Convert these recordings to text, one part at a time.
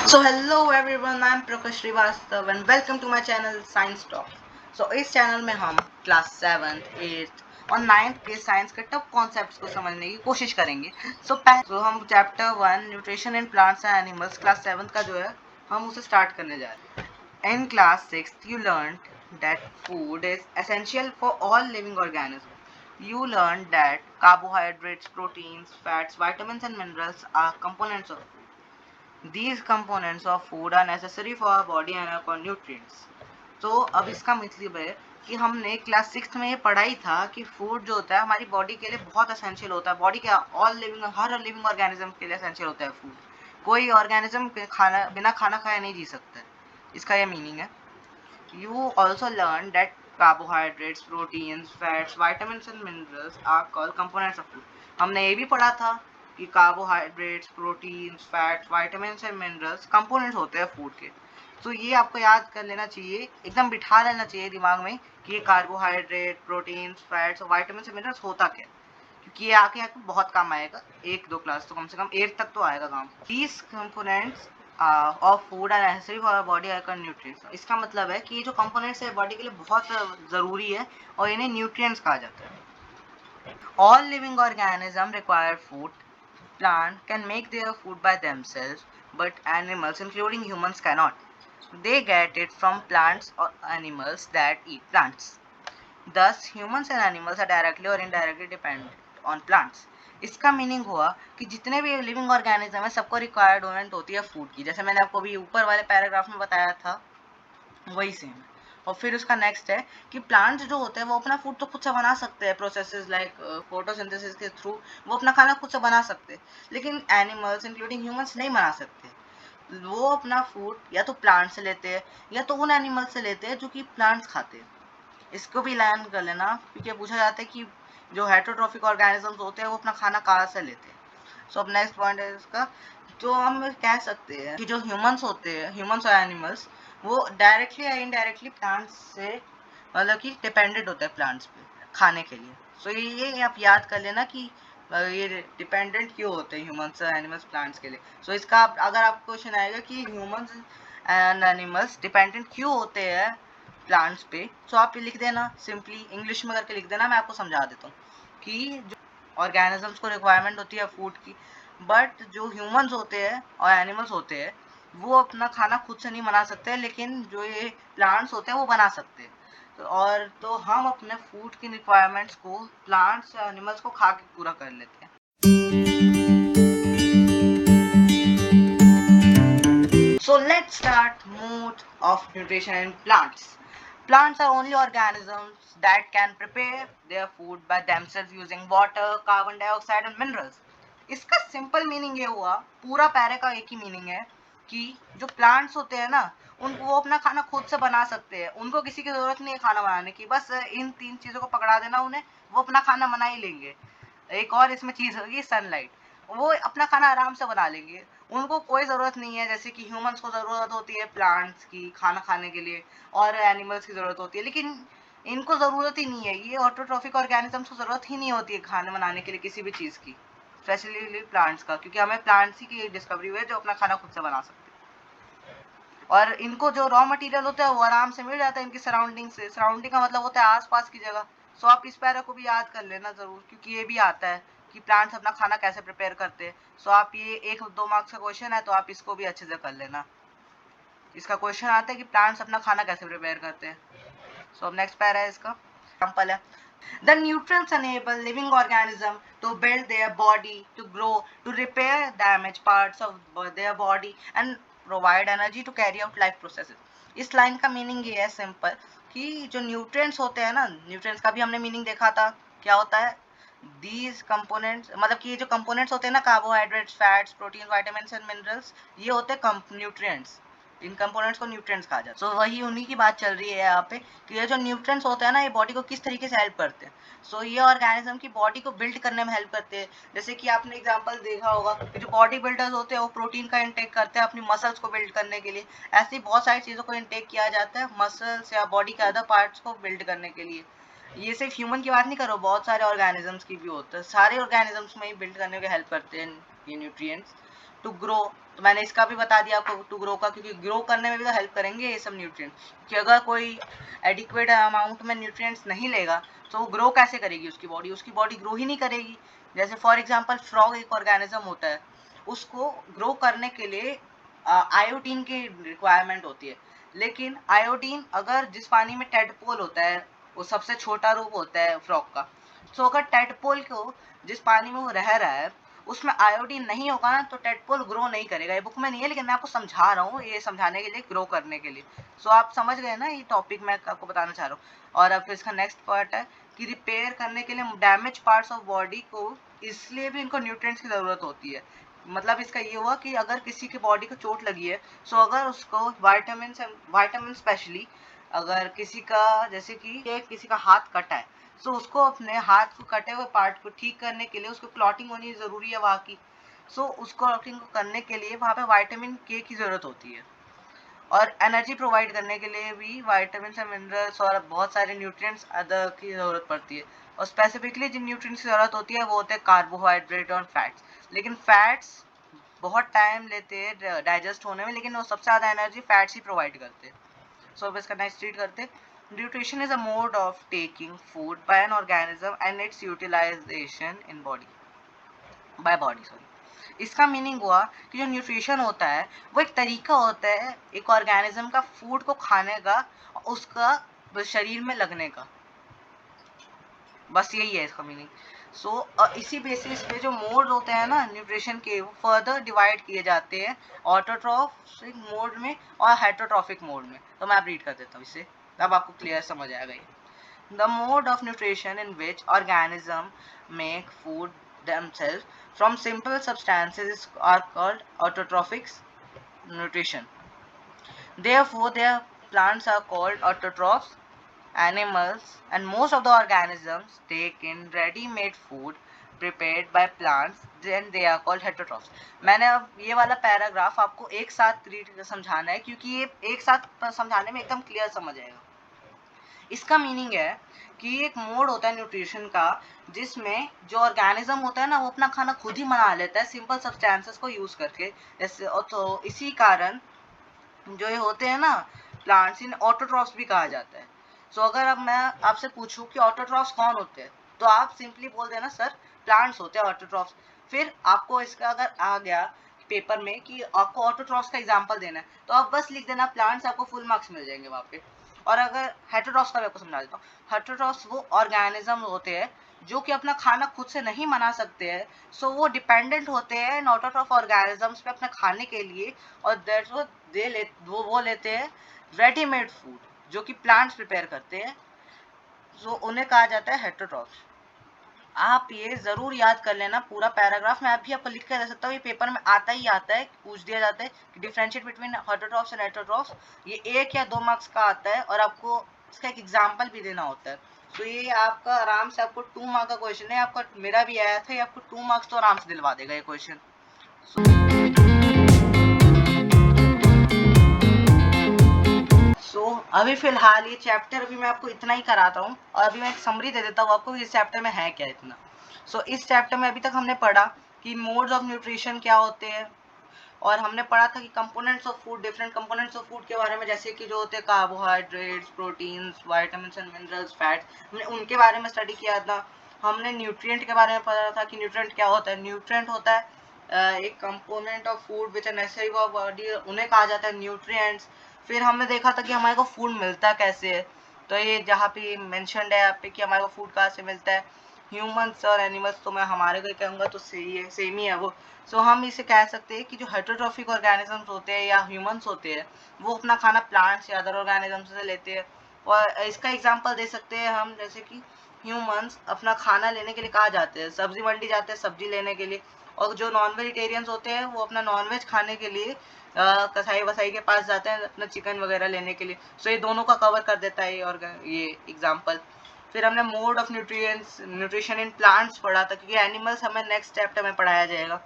So hello everyone, I'm Prakash Srivastav and welcome to my channel Science Talk. So इस channel में हम class 7th, 8th और 9th के science के top concepts को समझने की कोशिश करेंगे. तो हम chapter 1 nutrition in plants and animals class 7th का जो है हम उसे स्टार्ट करने जा रहे हैं. In class 6th you learned that food is essential for all living organisms. You learned that carbohydrates, proteins, fats, vitamins and minerals are components of food. These components of food are necessary for our body and our nutrients. तो अब इसका मतलब है कि हमने class 6 में ये पढ़ा ही था कि फूड जो होता है हमारी बॉडी के लिए बहुत एसेंशियल होता है. बॉडी के हर लिविंग ऑर्गेनिज्म के लिए एसेंशियल होता है फूड. कोई ऑर्गेनिज्म खाना बिना खाना खाए नहीं जी सकता है. इसका ये मीनिंग है. You also learned that carbohydrates, proteins, fats, vitamins and minerals are called components of food. हमने ये भी पढ़ा था कि carbohydrates, proteins, fats, vitamins and minerals components होते हैं फूड के. तो ये आपको याद कर लेना चाहिए, एकदम बिठा लेना चाहिए दिमाग में कि ये कार्बोहाइड्रेट, प्रोटीन्स, फैट्स और विटामिन्स एंड मिनरल्स होता क्या है, क्योंकि ये आके आपको बहुत काम आएगा. एक दो क्लास तो कम से कम 8 तक तो आएगा काम. These components of food are necessary for our body and nutrients. इसका मतलब है कि ये जो कंपोनेंट्स है बॉडी के लिए बहुत ज़रूरी है और इन्हें न्यूट्रिएंट्स कहा जाता है. All living organism require food. Plant can make their food by themselves, but animals, including humans, cannot. They get it from plants or animals that eat plants. Thus, humans and animals are directly or indirectly dependent on plants. इसका meaning हुआ कि जितने भी living organism है सबको requirement होती है food की. जैसे मैंने आपको अभी ऊपर वाले पैराग्राफ में बताया था वही सेम है. और फिर उसका नेक्स्ट है कि प्लांट्स जो होते हैं वो अपना फूड तो खुद से बना सकते हैं प्रोसेसेस लाइक फोटोसिंथेसिस के थ्रू. वो अपना खाना खुद से बना सकते हैं, लेकिन एनिमल्स इंक्लूडिंग ह्यूमंस नहीं बना सकते. वो अपना फूड या तो प्लांट से लेते हैं या तो उन एनिमल से लेते हैं जो कि प्लांट्स खाते हैं. इसको भी लर्न कर लेना, क्योंकि पूछा जाता है कि जो हेटरोट्रॉफिक ऑर्गेनिजम्स होते हैं वो अपना खाना कहाँ से लेते हैं. सो अब नेक्स्ट पॉइंट है इसका. तो हम कह सकते हैं कि जो ह्यूमंस होते हैं, ह्यूमंस और एनिमल्स, वो डायरेक्टली या इनडायरेक्टली प्लांट्स से मतलब कि डिपेंडेंट होता है प्लांट्स पे खाने के लिए. सो ये आप याद कर लेना कि ये डिपेंडेंट क्यों होते हैं ह्यूमंस और एनिमल्स प्लांट्स के लिए. सो इसका अगर आपको क्वेश्चन आएगा कि ह्यूमंस एंड एनिमल्स डिपेंडेंट क्यों होते हैं प्लांट्स पे, तो आप लिख देना सिंपली इंग्लिश में करके लिख देना. मैं आपको समझा देता हूँ कि जो ऑर्गेनिजम्स को रिक्वायरमेंट होती है फूड की, बट जो ह्यूमंस होते हैं और एनिमल्स होते हैं वो अपना खाना खुद से नहीं बना सकते, लेकिन जो ये प्लांट्स होते हैं वो बना सकते हैं. तो हम अपने फूड की रिक्वायरमेंट्स को प्लांट्स या एनिमल्स को खा के पूरा कर लेते हैं. So let's start mode of nutrition in plants. Plants are only organisms that can prepare their food by themselves using water, carbon dioxide and minerals. इसका सिंपल मीनिंग ये हुआ, पूरा पैरे का एक ही मीनिंग है कि जो प्लांट्स होते हैं ना उनको वो अपना खाना खुद से बना सकते हैं. उनको किसी की जरूरत नहीं है खाना बनाने की, बस इन 3 चीजों को पकड़ा देना उन्हें, वो अपना खाना बना ही लेंगे. एक और इसमें चीज होगी सनलाइट, वो अपना खाना आराम से बना लेंगे. उनको कोई ज़रूरत नहीं है जैसे कि ह्यूमंस को ज़रूरत होती है प्लांट्स की खाना खाने के लिए और एनिमल्स की ज़रूरत होती है, लेकिन इनको ज़रूरत ही नहीं है. ये ऑटोट्रॉफिक ऑर्गेनिजम्स को ज़रूरत ही नहीं होती है खाना बनाने के लिए किसी भी चीज़ की, स्पेशली प्लांट्स का, क्योंकि हमें प्लांट्स ही की डिस्कवरी हुई है जो अपना खाना खुद से बना सकते हैं. और इनको जो रॉ मटेरियल होता है वो आराम से मिल जाता है इनकी सराउंडिंग से. सराउंडिंग का मतलब होता है आसपास की जगह. सो आप इस पैरा को भी याद कर लेना ज़रूर, क्योंकि ये भी आता है कि प्लांट्स अपना खाना कैसे प्रिपेयर करते हैं. सो आप ये 1-2 मार्क्स का क्वेश्चन है तो आप इसको भी अच्छे से कर लेना. इसका क्वेश्चन आता है कि प्लांट्स अपना खाना कैसे प्रिपेयर करते हैं. सो अब नेक्स्ट पैरा है इसका एग्जांपल है. The nutrients enable living organism to build their body, to grow, to repair damaged parts of their body and provide energy to carry out life processes. इस लाइन का meaning ये है simple कि जो nutrients होते हैं ना, न्यूट्रिएंट्स का भी हमने मीनिंग देखा था क्या होता है. दीज कंपोनेंट्स मतलब कि ये जो कंपोनेंट्स होते हैं ना, carbohydrates, fats, protein, vitamins and minerals, ये होते हैं न्यूट्रिएंट्स. इन कंपोनेंट्स को न्यूट्रिएंट्स कहा जाता है. सो वही उन्हीं की बात चल रही है यहाँ पे कि ये जो न्यूट्रिएंट्स होते हैं ना ये बॉडी को किस तरीके से हेल्प करते हैं. सो ये ऑर्गेनिज्म की बॉडी को बिल्ड करने में हेल्प करते हैं. जैसे कि आपने एग्जांपल देखा होगा कि जो बॉडी बिल्डर्स होते हैं वो प्रोटीन का इंटेक करते हैं अपनी मसल्स को बिल्ड करने के लिए. ऐसी बहुत सारी चीज़ों को इंटेक किया जाता है मसल्स या बॉडी के अदर पार्ट्स को बिल्ड करने के लिए. ये सिर्फ ह्यूमन की बात नहीं करो, बहुत सारे ऑर्गेनिजम्स की भी होता है. सारे ऑर्गेनिजम्स में ही बिल्ड करने में हेल्प करते हैं ये न्यूट्रिएंट्स. टू ग्रो, तो मैंने इसका भी बता दिया आपको टू ग्रो का, क्योंकि ग्रो करने में भी तो हेल्प करेंगे ये सब न्यूट्रिएंट, कि अगर कोई एडिक्वेट अमाउंट में न्यूट्रिएंट्स नहीं लेगा तो वो ग्रो कैसे करेगी, उसकी बॉडी ग्रो ही नहीं करेगी। जैसे फॉर एग्जांपल फ्रॉग एक ऑर्गेनिज्म होता है, उसको ग्रो करने के लिए आयोडीन की रिक्वायरमेंट होती है, लेकिन आयोडीन अगर जिस पानी में टेडपोल होता है, वो सबसे छोटा रूप होता है फ्रॉग का, तो अगर टेडपोल को जिस पानी में वो रह रहा है उसमें आयोडीन नहीं होगा ना, तो टेडपोल ग्रो नहीं करेगा। ये बुक में नहीं है, लेकिन मैं आपको समझा रहा हूँ, ये समझाने के लिए, ग्रो करने के लिए। सो आप समझ गए ना ये टॉपिक मैं आपको बताना चाह रहा हूँ। और अब इसका नेक्स्ट पार्ट है कि रिपेयर करने के लिए डैमेज पार्ट्स ऑफ बॉडी को, इसलिए भी इनको न्यूट्रिएंट्स की ज़रूरत होती है। मतलब इसका ये हुआ कि अगर किसी की बॉडी को चोट लगी है, सो अगर उसको वाइटामिन स्पेशली, अगर किसी का जैसे कि किसी का हाथ कटा है, सो उसको अपने हाथ को कटे हुए पार्ट को ठीक करने के लिए उसको क्लॉटिंग होनी ज़रूरी है वहाँ की। सो उस क्लॉटिंग को करने के लिए वहाँ पे विटामिन के की ज़रूरत होती है। और एनर्जी प्रोवाइड करने के लिए भी विटामिन एंड मिनरल्स और बहुत सारे न्यूट्रिएंट्स अदर की ज़रूरत पड़ती है। और स्पेसिफिकली जिन न्यूट्रिएंट्स की ज़रूरत होती है वो होते हैं कार्बोहाइड्रेट और फैट्स। लेकिन फैट्स बहुत टाइम लेते हैं डाइजेस्ट होने में, लेकिन वो सबसे ज़्यादा एनर्जी फैट्स ही प्रोवाइड करते हैं। सो अब इसका नेक्स्ट रीड करते हैं। Nutrition is a mode of taking food by an organism and its utilization in body by body, sorry. इसका मीनिंग हुआ कि जो न्यूट्रिशन होता है वो एक तरीका होता है एक ऑर्गेनिज्म का फूड को खाने का, उसका शरीर में लगने का, बस यही है इसका मीनिंग। सो इसी बेसिस पे जो मोड होते हैं ना न्यूट्रिशन के, वो फर्दर डिवाइड किए जाते हैं ऑटोट्रॉफिक मोड में और हेटरोट्रॉफिक मोड में। तो मैं आप रीड कर देता हूँ इसे, तब आपको क्लियर समझ आएगा ये। The mode of nutrition in which organisms make food themselves from simple substances are called autotrophic nutrition. Therefore, their plants are called autotrophs. Animals and most of the organisms take in ready-made food prepared by plants, then they are called heterotrophs. मैंने अब ये वाला paragraph आपको एक साथ read समझाना है, क्योंकि ये एक साथ समझाने में एकदम क्लियर समझ आएगा। इसका मीनिंग है कि एक मोड होता है न्यूट्रिशन का जिसमें जो ऑर्गेनिज्म होता है ना, वो अपना खाना खुद ही बना लेता है सिंपल सब्सटेंसेस को यूज करके। जैसे तो इसी कारण जो ये होते हैं ना प्लांट्स, इन ऑटोट्रॉफ्स भी कहा जाता है। सो अगर अब मैं आपसे पूछूं कि ऑटोट्रॉफ्स कौन होते हैं, तो आप सिंपली बोल देना सर प्लांट्स होते हैं ऑटोट्रॉफ्स। फिर आपको इसका अगर आ गया पेपर में कि आपको ऑटोट्रॉफ्स का एग्जांपल देना है, तो आप बस लिख देना प्लांट्स, आपको फुल मार्क्स मिल जाएंगे वहाँ पे। और अगर हेटेरोट्रॉफ्स का मैं आपको समझा देता हूँ। हेटेरोट्रॉफ्स वो ऑर्गेनिज्म होते हैं जो कि अपना खाना खुद से नहीं बना सकते हैं, सो वो डिपेंडेंट होते हैं ऑटोट्रॉफ ऑर्गेनिजम्स पे अपने खाने के लिए, और दैट्स वो लेते हैं रेडीमेड फूड जो कि प्लांट्स प्रिपेयर करते हैं, सो उन्हें कहा जाता है हेटेरोट्रॉफ्स। आप ये जरूर याद कर लेना पूरा पैराग्राफ, मैं अभी आपको लिख कर दे सकता हूँ, ये पेपर में आता ही आता है, पूछ दिया जाता है कि differentiate between heterotrophs and heterotrophs. ये 1 या 2 मार्क्स का आता है, और आपको इसका एक एग्जाम्पल भी देना होता है। तो ये आपका आराम से आपको 2 मार्क का क्वेश्चन है, आपका मेरा भी आया था, ये आपको 2 मार्क्स तो आराम से दिलवा देगा ये क्वेश्चन। सो अभी फिलहाल ये चैप्टर अभी मैं आपको इतना ही कराता हूँ, और अभी मैं एक समरी दे देता हूँ आपको इस चैप्टर में है क्या इतना। सो इस चैप्टर में अभी तक हमने पढ़ा कि मोड्स ऑफ न्यूट्रिशन क्या होते हैं, और हमने पढ़ा था कि components of food, different components of food के बारे में, जैसे कि जो होते हैं carbohydrates, proteins, vitamins and minerals, fats, हमने उनके बारे में स्टडी किया था। हमने न्यूट्रिएंट के बारे में पढ़ा था कि न्यूट्रिएंट क्या होता है। न्यूट्रिएंट होता है एक component of food which are necessary for body, उन्हें कहा जाता है न्यूट्रिएंट्स। फिर हमने देखा था कि हमारे को फूड मिलता कैसे है, तो ये जहाँ पे मेंशन्ड है यहाँ पे कि हमारे को फूड कहाँ से मिलता है, ह्यूमंस और एनिमल्स, तो मैं हमारे को कहूँगा तो सही है, सेम ही है वो। सो हम इसे कह सकते हैं कि जो हेटेरोट्रॉफिक ऑर्गेनिजम्स होते हैं या ह्यूमंस होते हैं, वो अपना खाना प्लांट्स या अदर ऑर्गेनिजम्स से लेते हैं। और इसका एग्जांपल दे सकते हैं हम, जैसे कि ह्यूमंस अपना खाना लेने के लिए कहाँ जाते हैं, सब्जी मंडी जाते हैं सब्जी लेने के लिए। और जो नॉन वेजिटेरियंस होते हैं वो अपना नॉन वेज खाने के लिए कसाई वसाई के पास जाते हैं अपना चिकन वगैरह लेने के लिए। सो ये दोनों का कवर कर देता है ये एग्जाम्पल। फिर हमने mode of nutrition in plants पढ़ा था, क्योंकि एनिमल्स हमें नेक्स्ट चैप्टर में पढ़ाया जाएगा।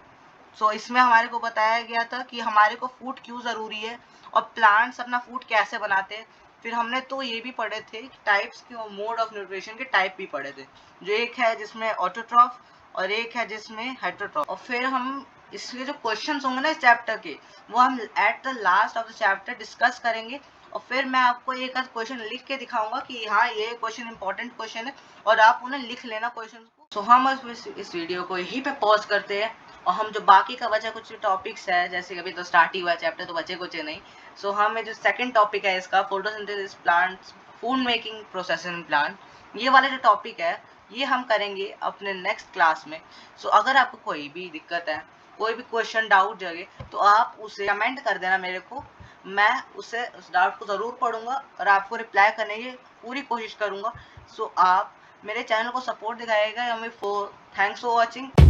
सो इसमें हमारे को बताया गया था कि हमारे को फूड क्यों ज़रूरी है, और प्लांट्स अपना फूड कैसे बनाते हैं। फिर हमने तो ये भी पढ़े थे कि टाइप्स के, मोड ऑफ न्यूट्रिशन के टाइप भी पढ़े थे, जो एक है जिसमें ऑटोट्रॉफ और एक है जिसमें हेटेरोट्रॉफ। और फिर हम इसके जो क्वेश्चंस होंगे ना इस चैप्टर के, वो हम at the last of the chapter discuss करेंगे, और फिर मैं आपको एक आध क्वेश्चन लिख के दिखाऊंगा कि हाँ ये क्वेश्चन इंपॉर्टेंट क्वेश्चन है, और आप उन्हें लिख लेना क्वेश्चन को। तो हम इस वीडियो को यहीं पे पॉज करते हैं, और हम जो बाकी का बचा कुछ टॉपिक्स है, जैसे अभी तो स्टार्ट ही हुआ चैप्टर, तो बचे कुछ नहीं। सो हमें जो सेकंड टॉपिक है इसका, photosynthesis plants, food making processing plant, ये वाला जो टॉपिक है ये हम करेंगे अपने नेक्स्ट क्लास में। सो अगर आपको कोई भी दिक्कत है, कोई भी क्वेश्चन डाउट जगे, तो आप उसे कमेंट कर देना मेरे को, मैं उसे उस डाउट को ज़रूर पढ़ूंगा और आपको रिप्लाई करने की पूरी कोशिश करूंगा। सो आप मेरे चैनल को सपोर्ट दिखाएगा। हमें थैंक्स फॉर वॉचिंग।